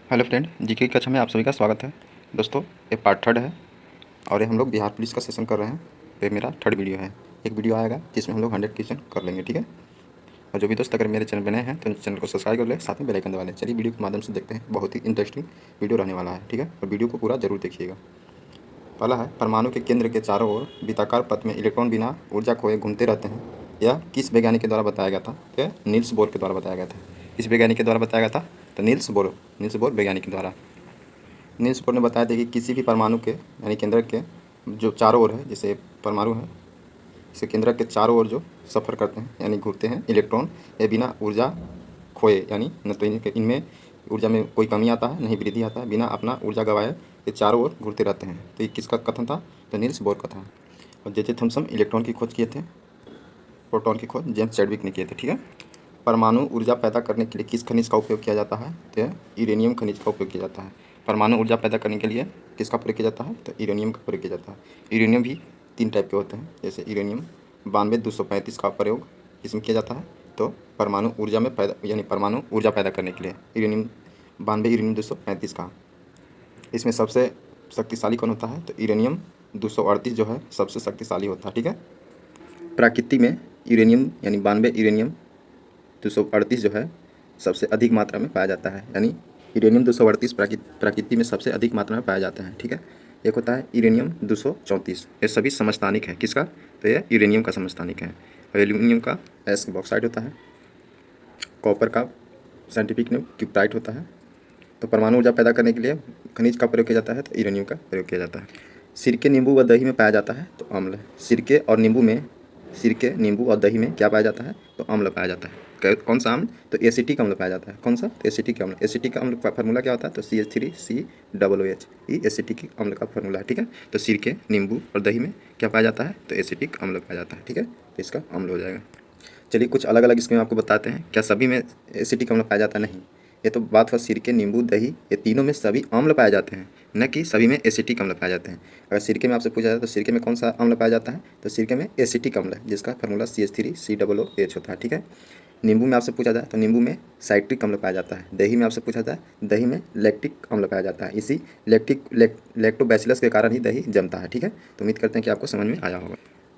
Hello friend, GK की कक्षा में आप सभी का स्वागत है। दोस्तों, ये पार्ट थर्ड है और ये हम लोग बिहार पुलिस का सेशन कर रहे हैं। तो ये मेरा थर्ड वीडियो है। एक वीडियो आएगा जिसमें हम लोग 100 क्वेश्चन कर लेंगे, ठीक है। और जो भी दोस्त अगर मेरे चैनल पर नए हैं तो चैनल को सब्सक्राइब कर ले, साथ में बेल आइकन दबा लें। चलिए वीडियो के माध्यम से देखते हैं। बहुत ही इंटरेस्टिंग वीडियो रहने वाला है, ठीक है। और वीडियो को पूरा जरूर देखिएगा। पहला है, परमाणु के केंद्र के चारों ओर वृत्ताकार पथ में इलेक्ट्रॉन बिना ऊर्जा खोए घूमते रहते हैं। यह किस वैज्ञानिक के द्वारा बताया गया था? यह नील्स बोर के द्वारा बताया गया था। किस वैज्ञानिक के द्वारा बताया गया था? तो नील्स बोर वैज्ञानिक के द्वारा। नील्स बोर ने बताया था कि किसी भी परमाणु के यानी केंद्रक के जो चारों ओर है, जैसे परमाणु है, इसे केंद्रक के चारों ओर जो सफ़र करते हैं यानी घूरते हैं इलेक्ट्रॉन, ये बिना ऊर्जा खोए, यानी न तो इनमें ऊर्जा में कोई कमी आता है, नहीं वृद्धि आता है, बिना अपना ऊर्जा गंवाए ये चारों ओर घूरते रहते हैं। तो ये किसका कथन था? तो नील्स बोर का था। और जे थॉमसन इलेक्ट्रॉन की खोज किए थे, प्रोटॉन की खोज जेम्स चैडविक ने किए थे, ठीक है। परमाणु ऊर्जा पैदा करने के लिए किस खनिज का उपयोग किया जाता है? तो यूरेनियम खनिज का उपयोग किया जाता है। परमाणु ऊर्जा पैदा करने के लिए किसका प्रयोग किया जाता है? तो यूरेनियम का प्रयोग किया जाता है। यूरेनियम भी 3 टाइप के होते हैं, जैसे यूरेनियम 92-235 का प्रयोग इसमें किया जाता है। तो परमाणु ऊर्जा में पैदा यानी परमाणु ऊर्जा पैदा करने के लिए यूरेनियम 92-यूरेनियम 235 का। इसमें सबसे शक्तिशाली कौन होता है? तो यूरेनियम 238 जो है सबसे शक्तिशाली होता है, ठीक है। प्रकृति में यूरेनियम यानी 92-यूरेनियम 238 जो है सबसे अधिक मात्रा में पाया जाता है, यानी यूरेनियम 238 प्रकृति में सबसे अधिक मात्रा में पाया जाता है, ठीक है। एक होता है यूरेनियम 234, ये सभी समस्थानिक है। किसका? तो ये यूरेनियम का समस्थानिक है। और एल्यूमिनियम का एस बॉक्साइड होता है। कॉपर का साइंटिफिक नेम क्यूप्टाइट होता है। तो परमाणु ऊर्जा पैदा करने के लिए खनिज का प्रयोग किया जाता है, तो यूरेनियम का प्रयोग किया जाता है। सिरके, नींबू व दही में पाया जाता है, तो अम्ल। सिरके, नींबू और दही में क्या पाया जाता है? तो अम्ल पाया जाता है। कौन सा अम्ल? तो एसिटिक अम्ल पाया जाता है। कौन सा? तो एसिटिक अम्ल। एसिटिक अम्ल का फार्मूला क्या होता है? तो CH3COOH, ये एसिटिक अम्ल का फार्मूला है, ठीक है। तो सिरके, नींबू और दही में क्या पाया जाता है? तो एसिटिक अम्ल पाया जाता है, ठीक है। तो इसका अम्ल हो जाएगा। चलिए कुछ अलग अलग इसमें आपको बताते हैं। क्या सभी में एसिटिक अम्ल पाया जाता है? नहीं, ये तो बात हुआ सिरके, नींबू, दही, ये तीनों में सभी अम्ल पाए जाते हैं, न कि सभी में एसिटिक अम्ल पाए जाते हैं। अगर सिरके में आपसे पूछा जाए तो सिरके में कौन सा अम्ल पाया जाता है? तो सिरके में एसिटिक अम्ल है, जिसका फार्मूला CH3COOH होता है, ठीक है। नींबू में आपसे पूछा जाए तो नींबू में साइट्रिक अम्ल पाया जाता है। दही में आपसे पूछा जाए, दही में लैक्टिक अम्ल पाया जाता है। इसी लैक्टोबैसिलस के कारण ही दही जमता है, ठीक है। तो उम्मीद करते हैं कि आपको समझ में आया होगा।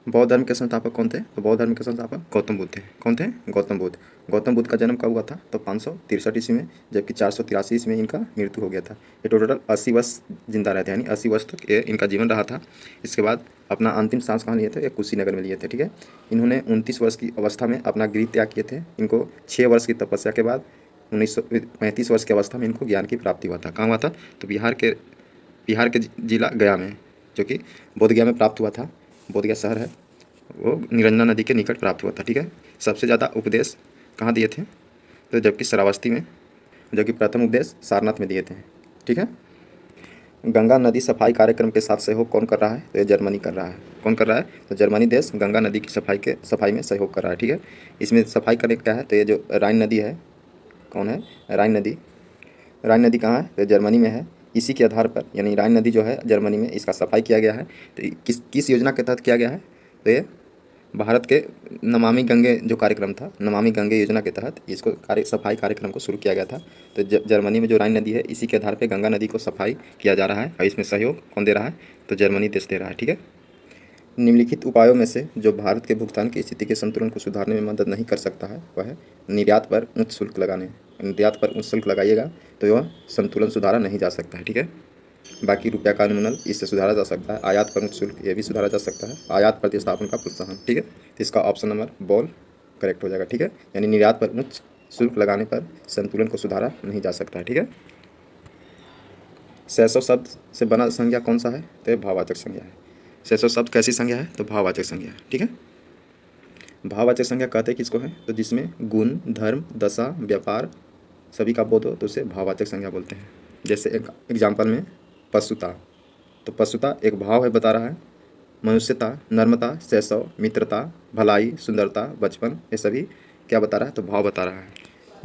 बौद्ध धर्म के संस्थापक कौन थे? तो बौद्ध धर्म के संस्थापक गौतम बुद्ध थे। कौन थे? गौतम बुद्ध। गौतम बुद्ध का जन्म कब हुआ था? तो 563 ईस्वी में, जबकि 483 ईस्वी में इनका मृत्यु हो गया था। ये टोटल 80 वर्ष जिंदा रहते हैं, यानी 80 वर्ष तक ये इनका जीवन रहा था। इसके बाद अपना अंतिम सांस कहाँ लिए थे? ये कुशीनगर में लिए थे, ठीक है। इन्होंने 29 वर्ष की अवस्था में अपना गृह त्याग किए थे। इनको 6 वर्ष की तपस्या के बाद 1935 वर्ष की अवस्था में इनको ज्ञान की प्राप्ति हुआ था। कहाँ हुआ था? तो बिहार के जिला गया में, जो कि बोध गया में प्राप्त हुआ था। बोध गया शहर है, वो निरंजना नदी के निकट प्राप्त हुआ था, ठीक है। सबसे ज़्यादा उपदेश कहाँ दिए थे? तो जबकि श्रावस्ती में, जबकि प्रथम उपदेश सारनाथ में दिए थे, ठीक है। गंगा नदी सफाई कार्यक्रम के साथ सहयोग कौन कर रहा है? तो ये जर्मनी कर रहा है। कौन कर रहा है? तो जर्मनी देश गंगा नदी की सफाई में सहयोग कर रहा है, ठीक है। इसमें सफाई करने क्या है? तो ये जो राइन नदी है, कौन है? राइन नदी कहाँ है? तो जर्मनी में है। इसी के आधार पर, यानी राइन नदी जो है जर्मनी में, इसका सफाई किया गया है। तो किस योजना के तहत किया गया है? तो ये भारत के नमामि गंगे जो कार्यक्रम था, नमामि गंगे योजना के तहत इसको सफाई कार्यक्रम को शुरू किया गया था। तो जर्मनी में जो राइन नदी है, इसी के आधार पे गंगा नदी को सफाई किया जा रहा है। और इसमें सहयोग कौन दे रहा है? तो जर्मनी देश दे रहा है, ठीक है। निम्नलिखित उपायों में से जो भारत के भुगतान की स्थिति के संतुलन को सुधारने में मदद नहीं कर सकता है, वह है निर्यात पर उच्च शुल्क लगाने। निर्यात पर उच्च शुल्क लगाइएगा तो यह संतुलन सुधारा नहीं जा सकता है, ठीक है। बाकी रुपया का अनुमूलन, इससे सुधारा जा सकता है। आयात पर उच्च शुल्क, ये भी सुधारा जा सकता है। आयात प्रतिस्थापन का प्रोत्साहन, ठीक है। तो इसका ऑप्शन नंबर बॉल करेक्ट हो जाएगा, ठीक है। यानी निर्यात पर उच्च शुल्क लगाने पर संतुलन को सुधारा नहीं जा सकता है, ठीक है। शैशव शब्द से बना संज्ञा कौन सा है? तो ये भाववाचक संज्ञा है। शैशव शब्द कैसी संज्ञा है? तो भाववाचक संज्ञा है, ठीक है। भाववाचक संज्ञा कहते हैं किसको है? तो जिसमें गुण, धर्म, दशा, व्यापार सभी का बोध हो तो उसे भाववाचक संज्ञा बोलते हैं। जैसे एक एग्जाम्पल में पशुता, तो पशुता एक भाव है, बता रहा है। मनुष्यता, नर्मता, शैशव, मित्रता, भलाई, सुंदरता, बचपन, ये सभी क्या बता रहा है? तो भाव बता रहा है।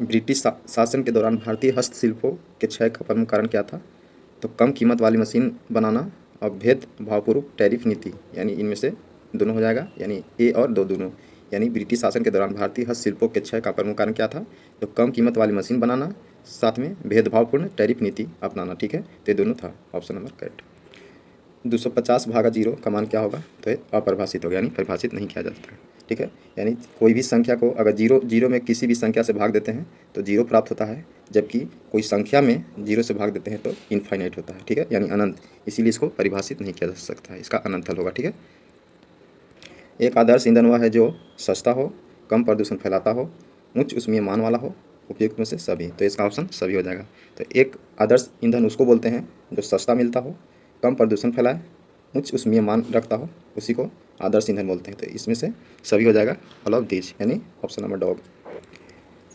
ब्रिटिश शासन के दौरान भारतीय हस्तशिल्पों के क्षय का प्रमुख कारण क्या था? तो कम कीमत वाली मशीन बनाना और भेदभावपूर्वक टैरिफ नीति, यानी इनमें से दोनों हो जाएगा, यानी ए और दो दोनों। यानी ब्रिटिश शासन के दौरान भारतीय हस्तशिल्पों के क्षय का प्रमुख कारण क्या था? तो कम कीमत वाली मशीन बनाना साथ में भेदभावपूर्ण टैरिफ नीति अपनाना, ठीक है। तो ये दोनों था, ऑप्शन नंबर करेक्ट। 250/0 का मान क्या होगा, तो ये अपरिभाषित होगा, यानी परिभाषित नहीं किया जा सकता, ठीक है। यानी कोई भी संख्या को अगर जीरो में किसी भी संख्या से भाग देते हैं तो जीरो प्राप्त होता है, जबकि कोई संख्या में जीरो से भाग देते हैं तो इनफाइनाइट होता है, ठीक है, यानी अनंत। इसीलिए इसको परिभाषित नहीं किया जा सकता है, इसका अनंत हल होगा, ठीक है। एक आदर्श ईंधन वह है जो सस्ता हो, कम प्रदूषण फैलाता हो, उच्च ऊष्मीय मान वाला हो, उपयुक्त में से सभी। तो इसका ऑप्शन सभी हो जाएगा। तो एक आदर्श ईंधन उसको बोलते हैं जो सस्ता मिलता हो, कम प्रदूषण फैलाए, उच्च ऊष्मीय मान रखता हो, उसी को आदर्श ईंधन बोलते हैं। तो इसमें से सभी हो जाएगा, ऑल ऑफ दीज, यानी option number D.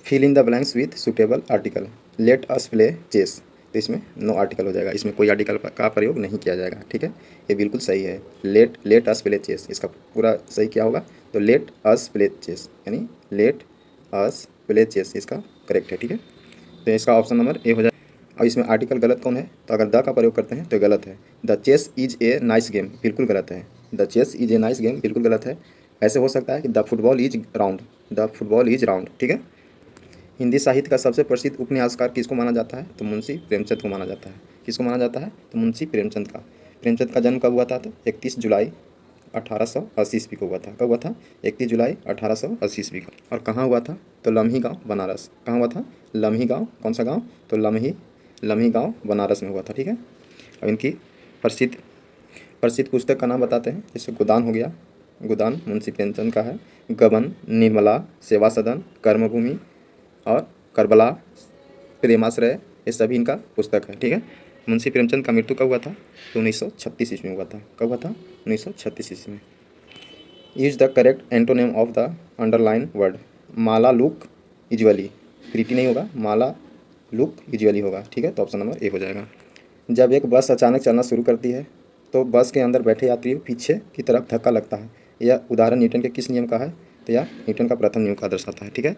Fill in the blanks with suitable article, let us play chess. तो इसमें नो आर्टिकल हो जाएगा, इसमें कोई आर्टिकल का प्रयोग नहीं किया जाएगा, ठीक है। ये बिल्कुल सही है, लेट अस प्ले चेस, इसका पूरा सही क्या होगा, तो लेट अस प्ले चेस, यानी लेट अस प्ले चेस इसका करेक्ट है, ठीक है। तो इसका ऑप्शन नंबर ए हो जाए। और इसमें आर्टिकल गलत कौन है, तो अगर द का प्रयोग करते हैं तो गलत है। The chess is a nice game बिल्कुल गलत है, the chess is a nice game बिल्कुल गलत है। ऐसे हो सकता है कि the football is round, the football is round, ठीक है। हिंदी साहित्य का सबसे प्रसिद्ध उपन्यासकार किसको माना जाता है, तो मुंशी प्रेमचंद को माना जाता है। किसको माना जाता है, तो मुंशी प्रेमचंद का। प्रेमचंद का जन्म कब हुआ था, तो 31 जुलाई 1880 ईस्वी को हुआ था। कब हुआ था, 31 जुलाई 1880 ईस्वी को। और कहाँ हुआ था, तो लम्ही गांव बनारस। कहाँ हुआ था, लम्ही गांव, कौन सा गांव, तो लम्ही गांव बनारस में हुआ था, ठीक है। और इनकी प्रसिद्ध पुस्तक का नाम बताते हैं, जैसे गोदान हो गया, गोदान मुंशी प्रेमचंद का है। गबन, निर्मला, सेवा सदन, कर्मभूमि और करबला, प्रेमाश्रय, ये सभी इनका पुस्तक है, ठीक है। मुंशी प्रेमचंद का मृत्यु कब हुआ था, तो 1936 ईस्वी में हुआ था। कब हुआ था, 1936 ईस्वी में। Use the correct antonym of the underline word, Mala look usually, pretty नहीं होगा, माला लुक यूजुअली होगा, ठीक है। तो ऑप्शन नंबर ए हो जाएगा। जब एक बस अचानक चलना शुरू करती है तो बस के अंदर बैठे यात्री पीछे की तरफ धक्का लगता है। यह उदाहरण न्यूटन के किस नियम का है, तो यह न्यूटन का प्रथम नियम का दर्शाता है, ठीक है।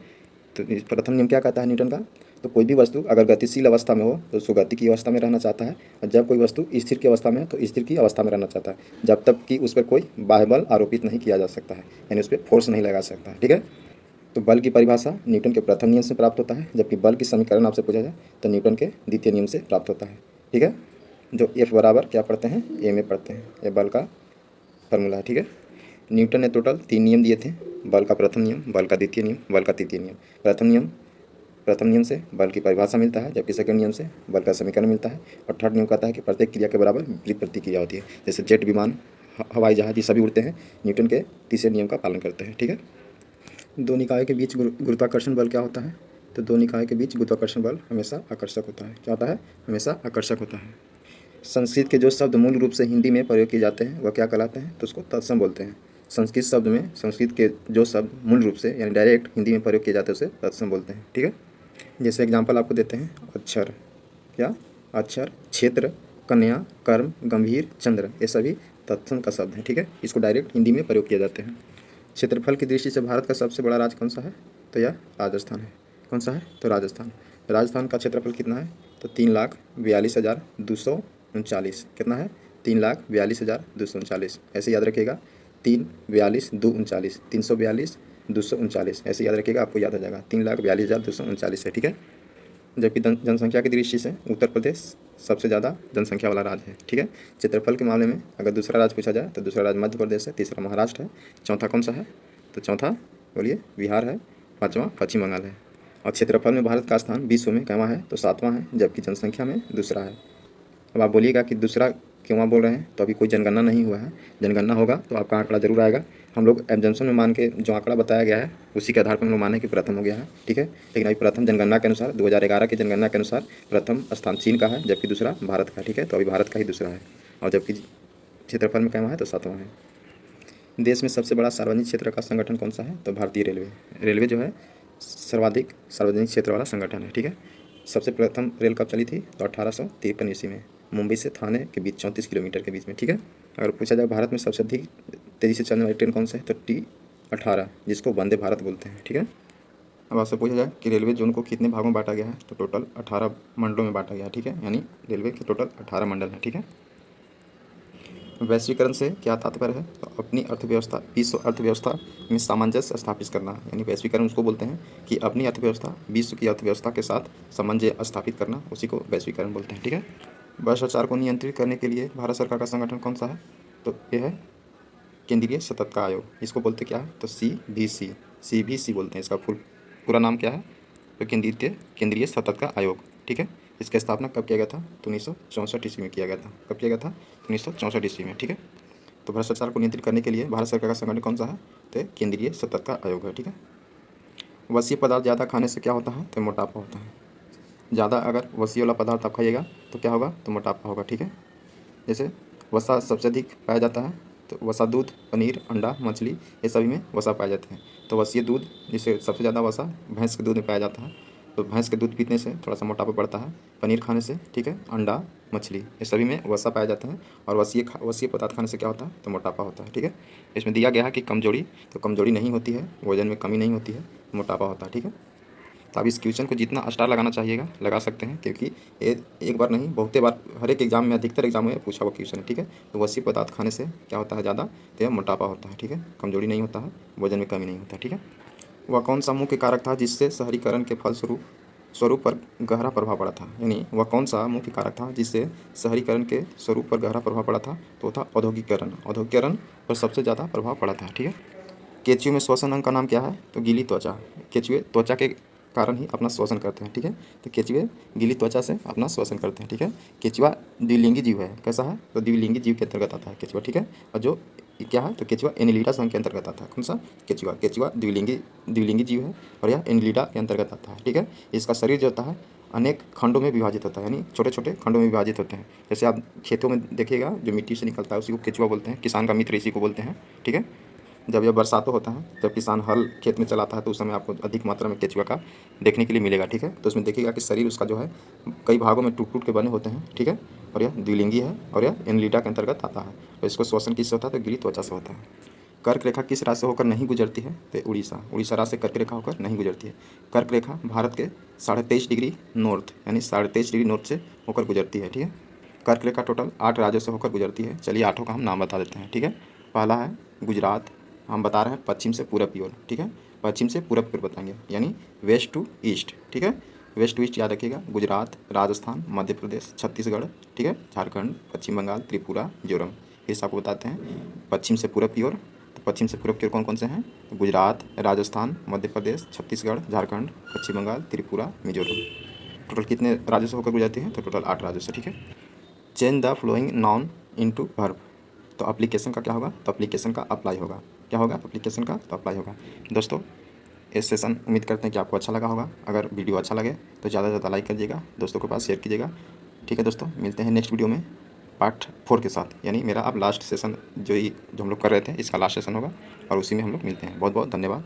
तो प्रथम नियम क्या कहता है न्यूटन का, तो कोई भी वस्तु अगर गतिशील अवस्था में हो तो उसको गति की अवस्था में रहना चाहता है, और जब कोई वस्तु स्थिर की अवस्था में है तो स्थिर की अवस्था में रहना चाहता है, जब तक कि उस पर कोई बाह्य बल आरोपित नहीं किया जा सकता है, यानी उस पर फोर्स नहीं लगा सकता है, ठीक है। तो बल की परिभाषा न्यूटन के प्रथम नियम से प्राप्त होता है, जबकि बल की समीकरण आपसे पूछा जाए तो न्यूटन के द्वितीय नियम से प्राप्त होता है, ठीक है। जो एफ बराबर क्या पढ़ते हैं, ए में पढ़ते हैं, ये बल का फॉर्मूला है, ठीक है। न्यूटन ने टोटल 3 नियम दिए थे, बल का प्रथम नियम, बल का द्वितीय नियम, बल का तृतीय नियम। प्रथम नियम से बल की परिभाषा मिलता है, जबकि सेकंड नियम से बल का समीकरण मिलता है, और थर्ड नियम कहता है कि प्रत्येक क्रिया के बराबर विपरीत प्रतिक्रिया होती है। जैसे जेट विमान, हवाई जहाज, ये सभी उड़ते हैं, न्यूटन के तीसरे नियम का पालन करते हैं, ठीक है। दो निकायों के बीच गुरुत्वाकर्षण बल क्या होता है, तो दो निकायों के बीच गुरुत्वाकर्षण बल हमेशा आकर्षक होता है। क्या होता है, हमेशा आकर्षक होता है। संस्कृत के जो शब्द मूल रूप से हिंदी में प्रयोग किए जाते हैं वह क्या कहलाते हैं, तो उसको तत्सम बोलते हैं। संस्कृत के जो शब्द मूल रूप से यानी डायरेक्ट हिंदी में प्रयोग किए जाते हैं उसे तत्सम बोलते हैं, ठीक है। जैसे एग्जांपल आपको देते हैं, अक्षर, क्या, अक्षर, क्षेत्र, कन्या, कर्म, गंभीर, चंद्र, ये सभी तत्सम का शब्द है, ठीक है। इसको डायरेक्ट हिंदी में प्रयोग किए जाते हैं। क्षेत्रफल की दृष्टि से भारत का सबसे बड़ा राज्य कौन सा है, तो यह राजस्थान है। कौन सा है, तो राजस्थान। राजस्थान का क्षेत्रफल कितना है, तो 3,42,239। कितना है, 3,42,239। ऐसे याद रखिएगा, 3,42,239, 342,239, ऐसे याद रखिएगा, आपको याद हो जाएगा, 3,42,239 है, ठीक है। जबकि जनसंख्या की दृष्टि से उत्तर प्रदेश सबसे ज़्यादा जनसंख्या वाला राज्य है, ठीक है। क्षेत्रफल के मामले में अगर दूसरा राज्य पूछा जाए तो दूसरा राज्य मध्य प्रदेश है, तीसरा महाराष्ट्र है, चौथा कौन सा है, तो चौथा बोलिए बिहार है, पाँचवा पश्चिम बंगाल है। और क्षेत्रफल में भारत का स्थान विश्व में कहाँ है, तो 7वां है, जबकि जनसंख्या में दूसरा है। अब आप बोलिएगा कि दूसरा क्यों बोल रहे हैं, तो अभी कोई जनगणना नहीं हुआ है, जनगणना होगा तो आपका आंकड़ा जरूर आएगा। हम लोग एब्जम्पशन में मान के जो आंकड़ा बताया गया है उसी के आधार पर हम लोग माने कि प्रथम हो गया है, ठीक है। लेकिन अभी प्रथम जनगणना के अनुसार 2011 की जनगणना के अनुसार प्रथम स्थान चीन का है, जबकि दूसरा भारत का, ठीक है। तो अभी भारत का ही दूसरा है, और जबकि क्षेत्रफल में कहाँ है, तो 7वां है। देश में सबसे बड़ा सार्वजनिक क्षेत्र का संगठन कौन सा है, तो भारतीय रेलवे। रेलवे जो है सर्वाधिक सार्वजनिक क्षेत्र वाला संगठन है, ठीक है। सबसे प्रथम रेल कब चली थी, तो 1853 ईस्वी में, मुंबई से थाने के बीच 34 किलोमीटर के बीच में, ठीक है। अगर पूछा जाए भारत में सबसे अधिक तेज़ी से चलने वाली ट्रेन कौन सा है, तो T18, जिसको वंदे भारत बोलते हैं, ठीक है। अब आपसे पूछा जाए कि रेलवे जोन को कितने भागों में बांटा गया है, तो टोटल 18 मंडलों में बांटा गया है, ठीक है। यानी रेलवे के टोटल 18 मंडल हैं, ठीक है। वैश्वीकरण से क्या तात्पर्य है? तो अपनी अर्थव्यवस्था, विश्व अर्थव्यवस्था में सामंजस्य स्थापित करना, यानी वैश्वीकरण उसको बोलते हैं कि अपनी अर्थव्यवस्था विश्व की अर्थव्यवस्था के साथ सामंजस्य स्थापित करना, उसी को वैश्वीकरण बोलते हैं। ठीक है। भ्रष्टाचार को नियंत्रित करने के लिए भारत सरकार का संगठन कौन सा है? तो ये है केंद्रीय सतर्कता आयोग। इसको बोलते क्या है? तो CBC बोलते हैं। इसका पूरा नाम क्या है? तो केंद्रीय सतर्कता आयोग। ठीक है। इसकी स्थापना कब किया गया था? तो 1964 ईस्वी में किया गया था। कब किया गया था? 1964 ईस्वी में। ठीक है। तो भ्रष्टाचार को नियंत्रित करने के लिए भारत सरकार का संगठन कौन सा है? तो केंद्रीय सतर्कता आयोग है। ठीक है। वसीय पदार्थ ज़्यादा खाने से क्या होता है? तो मोटापा होता है। ज़्यादा अगर वसी वाला पदार्थ आप खाइएगा तो क्या होगा? तो मोटापा होगा। ठीक है। जैसे वसा सबसे अधिक पाया जाता है, तो वसा दूध, पनीर, अंडा, मछली, ये सभी में वसा पाए जाते हैं। तो वसीय दूध, जिसे सबसे ज़्यादा वसा भैंस के दूध में पाया जाता है, तो भैंस के दूध पीने से थोड़ा सा मोटापा बढ़ता है। पनीर खाने से, ठीक है, अंडा, मछली, ये सभी में वसा पाया जाता है। और वसीय पदार्थ खाने से क्या होता है? तो मोटापा होता है। ठीक है। इसमें दिया गया है कि कमजोरी, तो कमजोरी नहीं होती है, वजन में कमी नहीं होती है, मोटापा होता है। ठीक है। तो आप इस क्वेश्चन को जितना स्टार लगाना चाहिएगा लगा सकते हैं, क्योंकि ये एक बार नहीं बहुते बार हर एक एग्जाम में, अधिकतर एग्जाम में पूछा हुआ क्वेश्चन है। ठीक है। तो वसी पदार्थ खाने से क्या होता है? ज़्यादा, तो यह मोटापा होता है। ठीक है। कमजोरी नहीं होता है, वजन में कमी नहीं होता। ठीक है। वह कौन सा मुख्य कारक था जिससे शहरीकरण के स्वरूप पर गहरा प्रभाव पड़ा था? यानी वह कौन सा मुख्य कारक था जिससे शहरीकरण के स्वरूप पर गहरा प्रभाव पड़ा था? तो वो था औद्योगिकरण पर सबसे ज़्यादा प्रभाव पड़ा था। ठीक है। केंचुए में श्वसन अंग का नाम क्या है? तो गीली त्वचा। केंचुए त्वचा के कारण ही अपना श्वसन करते हैं। ठीक है। तो केंचुए गीली त्वचा से अपना श्वसन करते हैं। ठीक है। केंचुआ द्विलिंगी जीव है। कैसा है? तो द्विलिंगी जीव के अंतर्गत आता है केंचुआ। ठीक है। और जो क्या है? तो केंचुआ एनिलिडा संघ के अंतर्गत आता है। कौन सा? केंचुआ द्विलिंगी जीव है और यह एनिलिडा के अंतर्गत आता है। ठीक है। इसका शरीर जो होता है अनेक खंडों में विभाजित होता है, यानी छोटे छोटे खंडों में विभाजित होते हैं। जैसे आप खेतों में देखिएगा, जो मिट्टी से निकलता है उसी को केंचुआ बोलते हैं। किसान का मित्र इसी को बोलते हैं। ठीक है। जब यह बरसातों होता है, जब किसान हल खेत में चलाता है, तो उस समय आपको अधिक मात्रा में केंचुआ का देखने के लिए मिलेगा। ठीक है। तो उसमें देखिएगा कि शरीर उसका जो है कई भागों में टूट टूट के बने होते हैं। ठीक है। और यह द्विलिंगी है और यह एनिलिडा के अंतर्गत आता है। तो इसको श्वसन किससे होता है? तो गिली त्वचा से होता है। कर्क रेखा किस राज्य से होकर नहीं गुजरती है? तो उड़ीसा राज्य से कर्क रेखा होकर नहीं गुजरती है। कर्क रेखा भारत के 23.5 डिग्री नॉर्थ, यानी 23.5 डिग्री नॉर्थ से होकर गुजरती है। ठीक है। कर्क रेखा टोटल 8 राज्यों से होकर गुजरती है। चलिए 8 का हम नाम बता देते हैं। ठीक है। पहला है गुजरात, हम बता रहे हैं पश्चिम से पूरब की ओर। ठीक है। पश्चिम से पूरब की ओर बताएंगे, यानी वेस्ट टू ईस्ट। ठीक है। वेस्ट टू ईस्ट याद रखिएगा। गुजरात, राजस्थान, मध्य प्रदेश, छत्तीसगढ़, ठीक है, झारखंड, पश्चिम बंगाल, त्रिपुरा, मिजोरम, इस आपको बताते हैं पश्चिम से पूरब की ओर। तो पश्चिम से पूरब की ओर कौन कौन से हैं? तो गुजरात, राजस्थान, मध्य प्रदेश, छत्तीसगढ़, झारखंड, पश्चिम बंगाल, त्रिपुरा, मिजोरम। टोटल कितने राज्यों से होकर गुजरती हैं? तो टोटल 8 राज्यों से। ठीक है। Change the flowing noun into verb. तो एप्लीकेशन का क्या होगा? तो एप्लीकेशन का अप्लाई होगा। क्या होगा? एप्लीकेशन का तो अप्लाई होगा। दोस्तों, ये सेशन उम्मीद करते हैं कि आपको अच्छा लगा होगा। अगर वीडियो अच्छा लगे तो ज़्यादा से ज़्यादा लाइक करिएगा, दोस्तों के पास शेयर कीजिएगा। ठीक है दोस्तों, मिलते हैं नेक्स्ट वीडियो में पार्ट 4 के साथ, यानी मेरा अब लास्ट सेशन जो हम लोग कर रहे थे, इसका लास्ट सेशन होगा और उसी में हम लोग मिलते हैं। बहुत बहुत धन्यवाद।